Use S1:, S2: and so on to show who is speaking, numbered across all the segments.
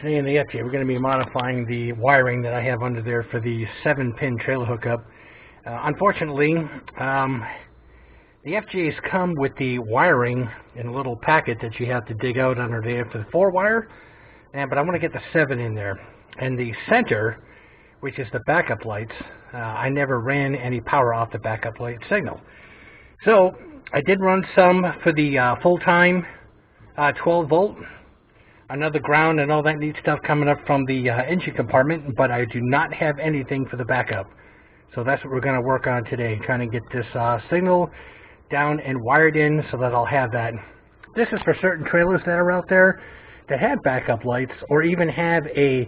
S1: Today in the FJ, we're going to be modifying the wiring that I have under there for the 7-pin trailer hookup. Unfortunately, the FJs come with the wiring in a little packet that you have to dig out under there for the 4-wire, but I want to get the 7 in there. And the center, which is the backup lights, I never ran any power off the backup light signal. So I did run some for the full-time 12 volt. Another ground and all that neat stuff coming up from the engine compartment, but I do not have anything for the backup. So that's what we're going to work on today, trying to get this signal down and wired in so that I'll have that. This is for certain trailers that are out there that have backup lights, or even have a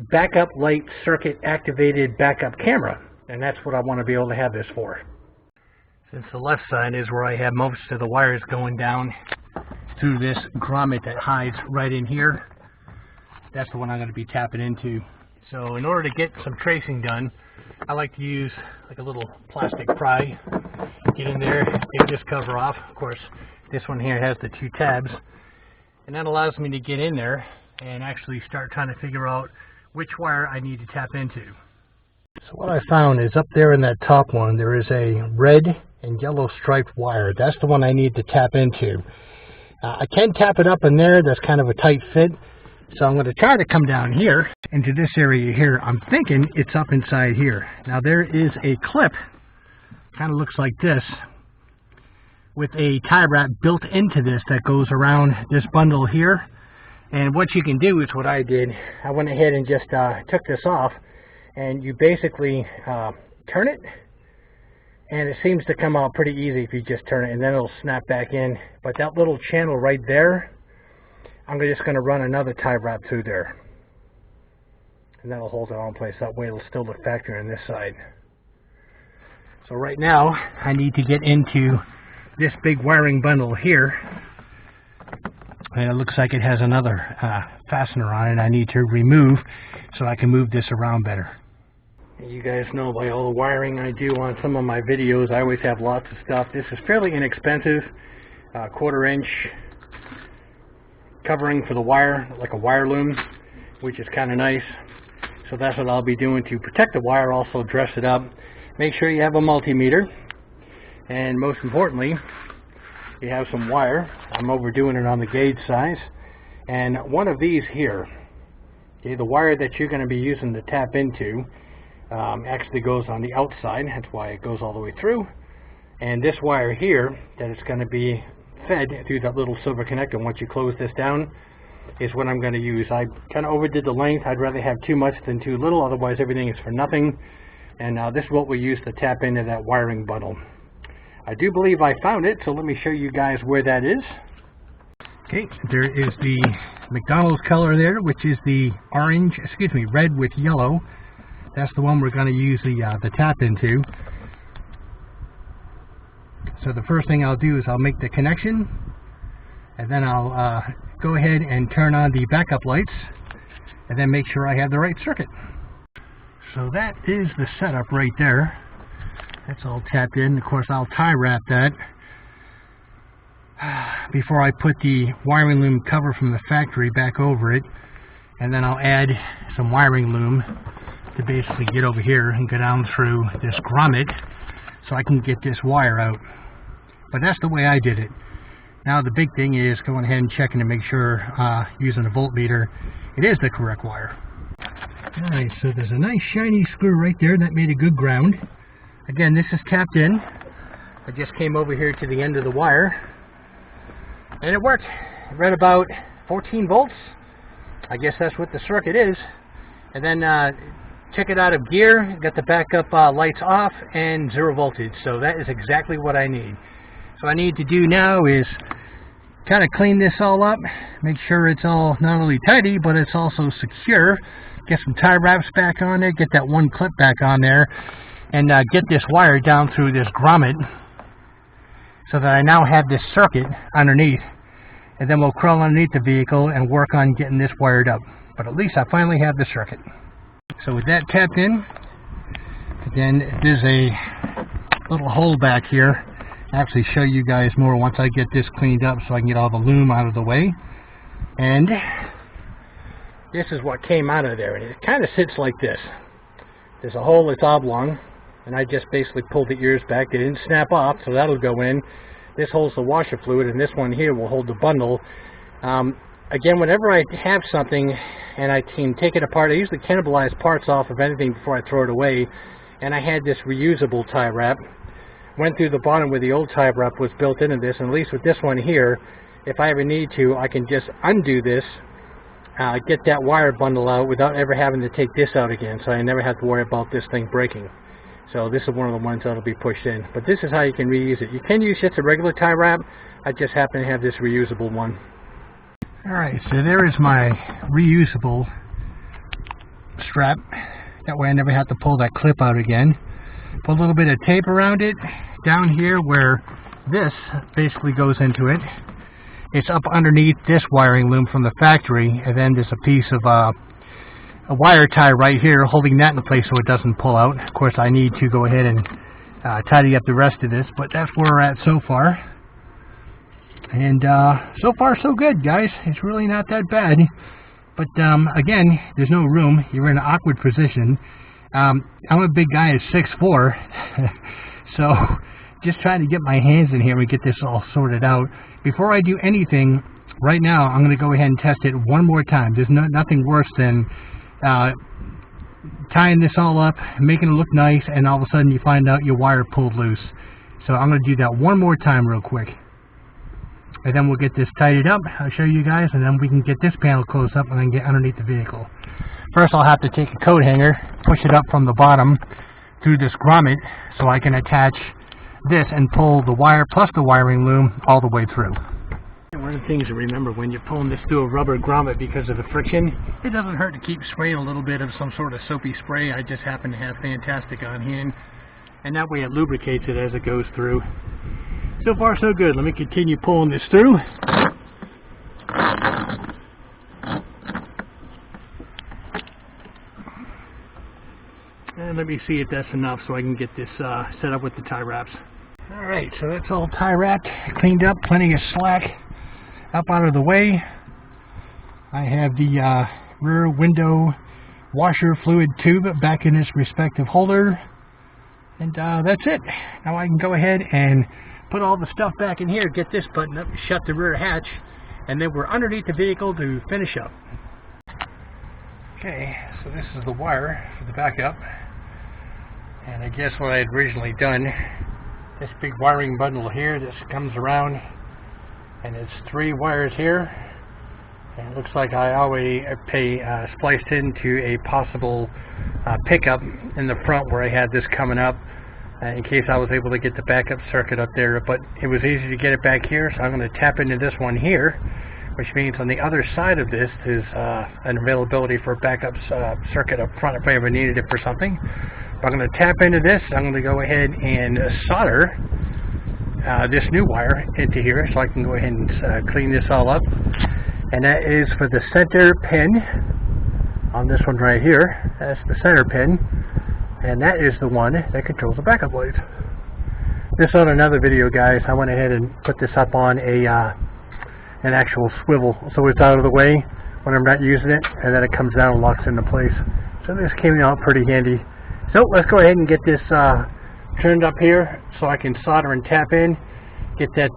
S1: backup light circuit activated backup camera, and that's what I want to be able to have this for. Since the left side is where I have most of the wires going down through this grommet that hides right in here, that's the one I'm going to be tapping into. So in order to get some tracing done, I like to use like a little plastic pry. Get in there, take this cover off. Of course, this one here has the 2 tabs, and that allows me to get in there and actually start trying to figure out which wire I need to tap into. So what I found is up there in that top one, there is a red and yellow striped wire. That's the one I need to tap into. I can tap it up in there. That's kind of a tight fit. So I'm going to try to come down here into this area here. I'm thinking it's up inside here. Now there is a clip, kind of looks like this, with a tie wrap built into this that goes around this bundle here. And what you can do is what I did. I went ahead and just took this off, and you basically turn it, and it seems to come out pretty easy if you just turn it, and then it'll snap back in. But that little channel right there, I'm just going to run another tie wrap through there, and that'll hold it all in place. That way it'll still look factory on this side. So right now I need to get into this big wiring bundle here, and it looks like it has another fastener on it I need to remove so I can move this around better. You guys know by all the wiring I do on some of my videos, I always have lots of stuff. This is fairly inexpensive, 1/4-inch covering for the wire, like a wire loom, which is kind of nice. So that's what I'll be doing to protect the wire, also dress it up. Make sure you have a multimeter, and most importantly, you have some wire. I'm overdoing it on the gauge size, and one of these here, okay, the wire that you're going to be using to tap into actually goes on the outside. That's why it goes all the way through. And this wire here that it's going to be fed through that little silver connector once you close this down is what I'm going to use. I kind of overdid the length. I'd rather have too much than too little, otherwise everything is for nothing. And this is what we use to tap into that wiring bundle. I do believe I found it, so let me show you guys where that is. Okay, there is the McDonald's color there, which is the red with yellow. That's the one we're going to use the tap into. So the first thing I'll do is I'll make the connection, and then I'll go ahead and turn on the backup lights, and then make sure I have the right circuit. So that is the setup right there. That's all tapped in. Of course, I'll tie wrap that before I put the wiring loom cover from the factory back over it, and then I'll add some wiring loom to basically get over here and go down through this grommet so I can get this wire out. But that's the way I did it. Now the big thing is going ahead and checking to make sure, using a voltmeter, it is the correct wire. Alright, so there's a nice shiny screw right there that made a good ground. Again, this is tapped in. I just came over here to the end of the wire, and it worked. It read about 14 volts. I guess that's what the circuit is. And then check it out of gear, got the backup lights off, and 0 voltage. So that is exactly what I need. So what I need to do now is kind of clean this all up, make sure it's all not only tidy, but it's also secure. Get some tie wraps back on there, get that one clip back on there, and get this wire down through this grommet so that I now have this circuit underneath. And then we'll crawl underneath the vehicle and work on getting this wired up. But at least I finally have the circuit. So with that tapped in, again, there's a little hole back here. I'll actually show you guys more once I get this cleaned up so I can get all the loom out of the way. And this is what came out of there, and it kind of sits like this. There's a hole that's oblong, and I just basically pulled the ears back. They didn't snap off, so that'll go in. This holds the washer fluid, and this one here will hold the bundle. Again, whenever I have something and I can take it apart, I usually cannibalize parts off of anything before I throw it away. And I had this reusable tie wrap. Went through the bottom where the old tie wrap was built into this, and at least with this one here, if I ever need to, I can just undo this, get that wire bundle out without ever having to take this out again, so I never have to worry about this thing breaking. So this is one of the ones that'll be pushed in. But this is how you can reuse it. You can use just a regular tie wrap. I just happen to have this reusable one. Alright, so there is my reusable strap. That way I never have to pull that clip out again. Put a little bit of tape around it down here where this basically goes into it. It's up underneath this wiring loom from the factory, and then there's a piece of a wire tie right here holding that in place so it doesn't pull out. Of course, I need to go ahead and tidy up the rest of this, but that's where we're at so far. And so far so good, guys. It's really not that bad. But again, there's no room. You're in an awkward position. I'm a big guy at 6'4", so just trying to get my hands in here and get this all sorted out. Before I do anything, right now I'm going to go ahead and test it one more time. There's nothing worse than tying this all up, making it look nice, and all of a sudden you find out your wire pulled loose. So I'm going to do that one more time real quick. And then we'll get this tidied up. I'll show you guys, and then we can get this panel closed up and then get underneath the vehicle. First I'll have to take a coat hanger, push it up from the bottom through this grommet so I can attach this and pull the wire plus the wiring loom all the way through. One of the things to remember when you're pulling this through a rubber grommet because of the friction, it doesn't hurt to keep spraying a little bit of some sort of soapy spray. I just happen to have Fantastic on hand, and that way it lubricates it as it goes through. So far so good. Let me continue pulling this through. And let me see if that's enough so I can get this set up with the tie wraps. Alright, so that's all tie wrapped, cleaned up, plenty of slack up out of the way. I have the rear window washer fluid tube back in its respective holder. And that's it. Now I can go ahead and put all the stuff back in here, get this button up, shut the rear hatch, and then we're underneath the vehicle to finish up. Okay, so this is the wire for the backup. And I guess what I had originally done, this big wiring bundle here, this comes around, and it's 3 wires here. And it looks like I already spliced into a possible pickup in the front where I had this coming up. In case I was able to get the backup circuit up there, but it was easy to get it back here, so I'm going to tap into this one here, which means on the other side of this is an availability for a backup circuit up front if I ever needed it for something. But I'm going to tap into this. I'm going to go ahead and solder this new wire into here so I can go ahead and clean this all up. And that is for the center pin on this one right here. That's the center pin. And that is the one that controls the backup blades. This on another video, guys. I went ahead and put this up on an actual swivel, so it's out of the way when I'm not using it, and then it comes down and locks into place. So this came out pretty handy. So let's go ahead and get this turned up here so I can solder and tap in, get that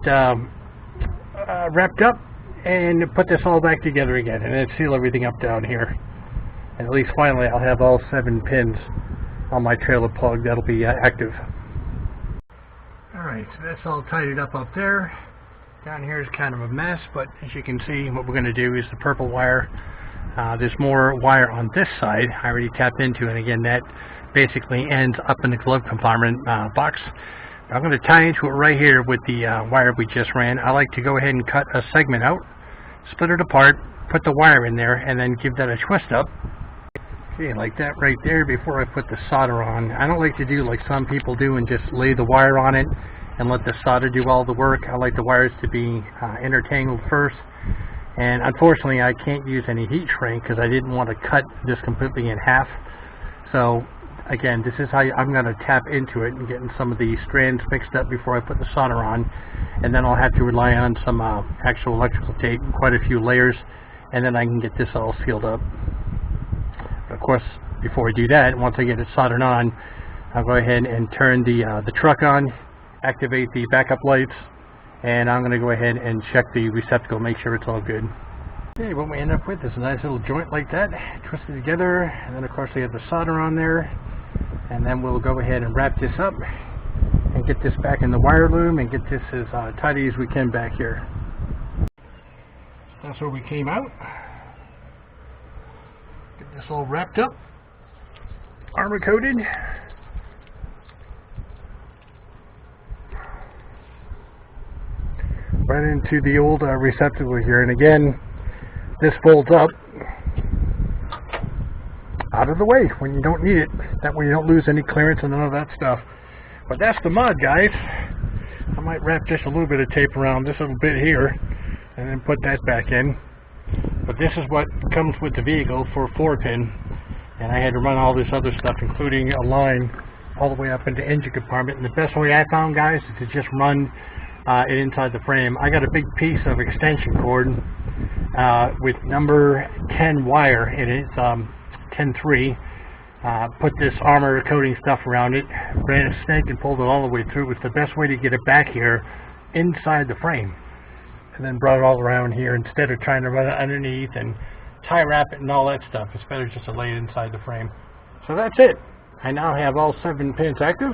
S1: wrapped up, and put this all back together again, and then seal everything up down here. And at least finally I'll have all 7 pins on my trailer plug that'll be active. Alright, so that's all tidied up there. Down here is kind of a mess, but as you can see, what we're going to do is the purple wire. There's more wire on this side I already tapped into, and again that basically ends up in the glove compartment box. I'm going to tie into it right here with the wire we just ran. I like to go ahead and cut a segment out, split it apart, put the wire in there, and then give that a twist up. Okay, like that right there before I put the solder on. I don't like to do like some people do and just lay the wire on it and let the solder do all the work. I like the wires to be intertangled first. And unfortunately I can't use any heat shrink because I didn't want to cut this completely in half. So again, this is how I'm going to tap into it and getting some of the strands mixed up before I put the solder on. And then I'll have to rely on some actual electrical tape, quite a few layers, and then I can get this all sealed up. But of course, before I do that, once I get it soldered on, I'll go ahead and turn the truck on, activate the backup lights, and I'm going to go ahead and check the receptacle, make sure it's all good. Okay, what we end up with is a nice little joint like that, twisted together, and then of course we have the solder on there, and then we'll go ahead and wrap this up and get this back in the wire loom and get this as tidy as we can back here. That's where we came out. Get this all wrapped up, armor coated. Right into the old receptacle here, and again, this folds up out of the way when you don't need it. That way you don't lose any clearance and none of that stuff. But that's the mod, guys. I might wrap just a little bit of tape around this little bit here and then put that back in. But this is what comes with the vehicle for 4-pin, and I had to run all this other stuff, including a line all the way up into the engine compartment. And the best way I found, guys, is to just run it inside the frame. I got a big piece of extension cord with number 10 wire, and it's 10-3. Put this armor coating stuff around it, ran a snake and pulled it all the way through. It was the best way to get it back here inside the frame, and then brought it all around here instead of trying to run it underneath and tie wrap it and all that stuff. It's better just to lay it inside the frame. So that's it. I now have all 7 pins active,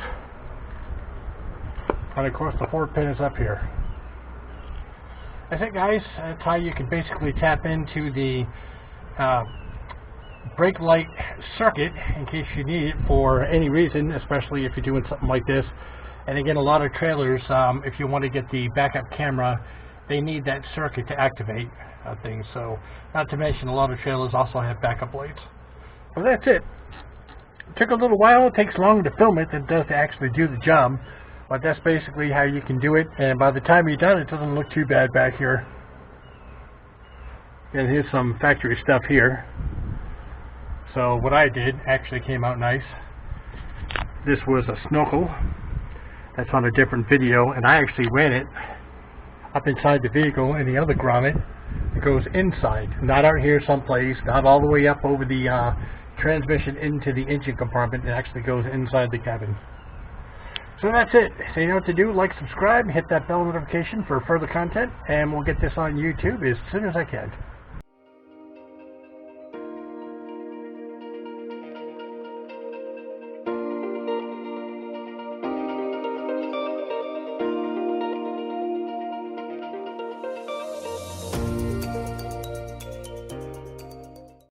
S1: and of course the 4-pin is up here. That's it, guys. That's how you can basically tap into the brake light circuit in case you need it for any reason, especially if you're doing something like this. And again, a lot of trailers, if you want to get the backup camera, they need that circuit to activate things. So, not to mention, a lot of trailers also have backup lights. Well, that's it. It took a little while. It takes longer to film it than it does to actually do the job. But that's basically how you can do it. And by the time you're done, it doesn't look too bad back here. And here's some factory stuff here. So what I did actually came out nice. This was a snorkel. That's on a different video, and I actually ran it up inside the vehicle in the other grommet. It goes inside, not out here someplace, not all the way up over the transmission into the engine compartment. It actually goes inside the cabin. So that's it. So you know what to do. Like, subscribe, hit that bell notification for further content, and we'll get this on YouTube as soon as I can.